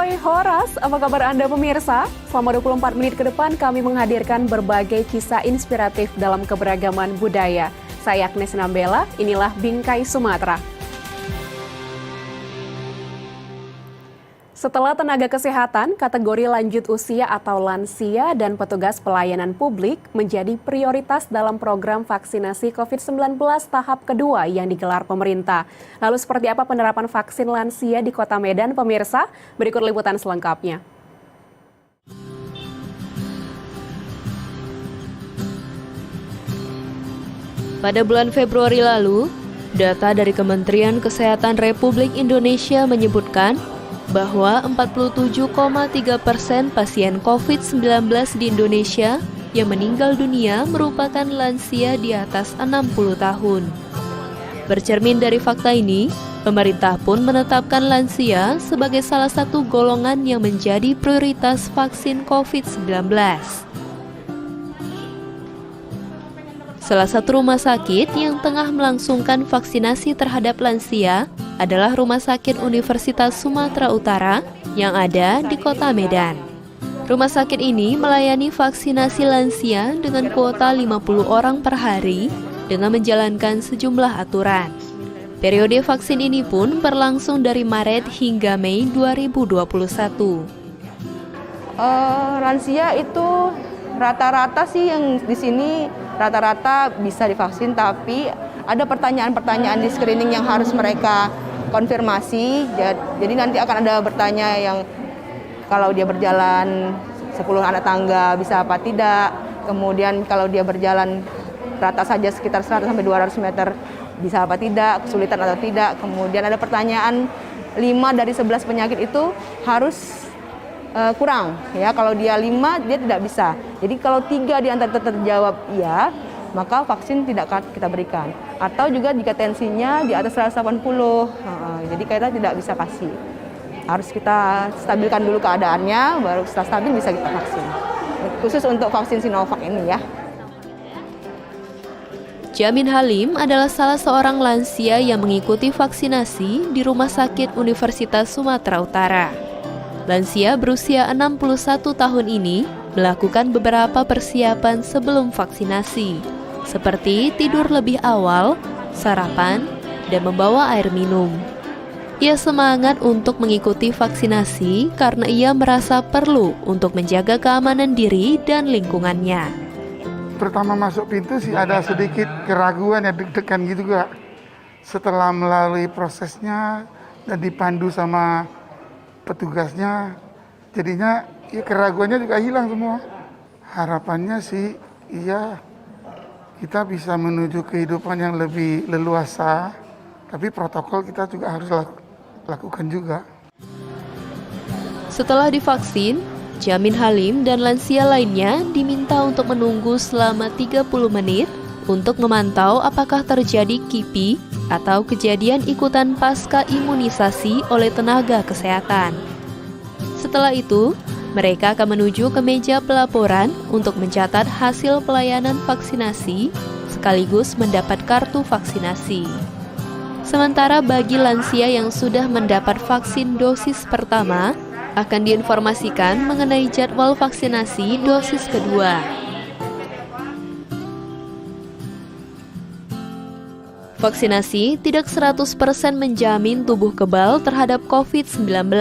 Ahoy Horas, apa kabar Anda pemirsa? Selama 24 menit ke depan kami menghadirkan berbagai kisah inspiratif dalam keberagaman budaya. Saya Agnes Nambela, inilah Bingkai Sumatera. Setelah tenaga kesehatan, kategori lanjut usia atau lansia dan petugas pelayanan publik menjadi prioritas dalam program vaksinasi COVID-19 tahap kedua yang digelar pemerintah. Lalu seperti apa penerapan vaksin lansia di Kota Medan, pemirsa? Berikut liputan selengkapnya. Pada bulan Februari lalu, data dari Kementerian Kesehatan Republik Indonesia menyebutkan bahwa 47,3% pasien COVID-19 di Indonesia yang meninggal dunia merupakan lansia di atas 60 tahun. Bercermin dari fakta ini, pemerintah pun menetapkan lansia sebagai salah satu golongan yang menjadi prioritas vaksin COVID-19. Salah satu rumah sakit yang tengah melangsungkan vaksinasi terhadap lansia adalah Rumah Sakit Universitas Sumatera Utara yang ada di Kota Medan. Rumah sakit ini melayani vaksinasi lansia dengan kuota 50 orang per hari dengan menjalankan sejumlah aturan. Periode vaksin ini pun berlangsung dari Maret hingga Mei 2021. Lansia itu rata-rata sih yang di sini rata-rata bisa divaksin, tapi ada pertanyaan-pertanyaan di screening yang harus mereka konfirmasi. Jadi nanti akan ada bertanya yang kalau dia berjalan 10 anak tangga bisa apa tidak, kemudian kalau dia berjalan rata saja sekitar 100 sampai 200 meter bisa apa tidak, kesulitan atau tidak. Kemudian ada pertanyaan 5 dari 11 penyakit itu harus kurang ya, kalau dia 5 dia tidak bisa. Jadi kalau 3 di antara terjawab iya, maka vaksin tidak kita berikan. Atau juga jika tensinya di atas 180, jadi kita tidak bisa kasih. Harus kita stabilkan dulu keadaannya, baru setelah stabil bisa kita vaksin. Khusus untuk vaksin Sinovac ini ya. Jamin Halim adalah salah seorang lansia yang mengikuti vaksinasi di Rumah Sakit Universitas Sumatera Utara. Lansia berusia 61 tahun ini melakukan beberapa persiapan sebelum vaksinasi, seperti tidur lebih awal, sarapan, dan membawa air minum. Ia semangat untuk mengikuti vaksinasi karena ia merasa perlu untuk menjaga keamanan diri dan lingkungannya. Pertama masuk pintu sih ada sedikit keraguan ya, deg-degan gitu Kak. Setelah melalui prosesnya dan dipandu sama petugasnya, jadinya ya keraguannya juga hilang semua. Harapannya sih iya kita bisa menuju kehidupan yang lebih leluasa, tapi protokol kita juga harus lakukan juga. Setelah divaksin, Jamin Halim dan lansia lainnya diminta untuk menunggu selama 30 menit untuk memantau apakah terjadi KIPI atau kejadian ikutan pasca imunisasi oleh tenaga kesehatan. Setelah itu, mereka akan menuju ke meja pelaporan untuk mencatat hasil pelayanan vaksinasi sekaligus mendapat kartu vaksinasi. Sementara bagi lansia yang sudah mendapat vaksin dosis pertama, akan diinformasikan mengenai jadwal vaksinasi dosis kedua. Vaksinasi tidak 100% menjamin tubuh kebal terhadap COVID-19.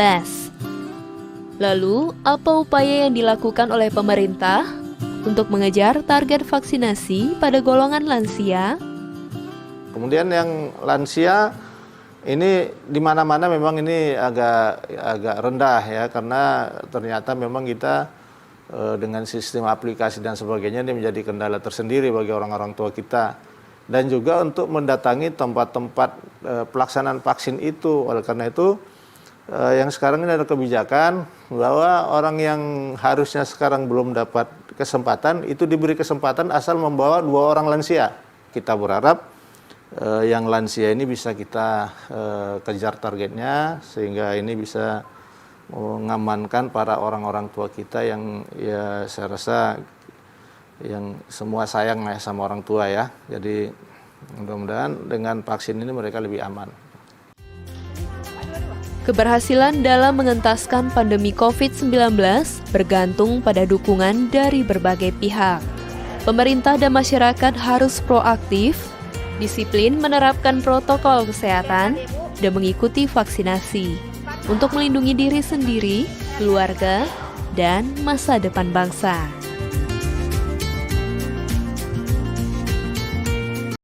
Lalu, apa upaya yang dilakukan oleh pemerintah untuk mengejar target vaksinasi pada golongan lansia? Kemudian yang lansia ini di mana-mana memang ini agak rendah ya, karena ternyata memang kita dengan sistem aplikasi dan sebagainya ini menjadi kendala tersendiri bagi orang-orang tua kita. Dan juga untuk mendatangi tempat-tempat pelaksanaan vaksin itu. Oleh karena itu, yang sekarang ini ada kebijakan bahwa orang yang harusnya sekarang belum dapat kesempatan, itu diberi kesempatan asal membawa 2 orang lansia. Kita berharap yang lansia ini bisa kita kejar targetnya, sehingga ini bisa mengamankan para orang-orang tua kita yang ya saya rasa yang semua sayang ya sama orang tua ya. Jadi mudah-mudahan dengan vaksin ini mereka lebih aman. Keberhasilan dalam mengentaskan pandemi COVID-19 bergantung pada dukungan dari berbagai pihak. Pemerintah dan masyarakat harus proaktif, disiplin menerapkan protokol kesehatan, dan mengikuti vaksinasi untuk melindungi diri sendiri, keluarga, dan masa depan bangsa.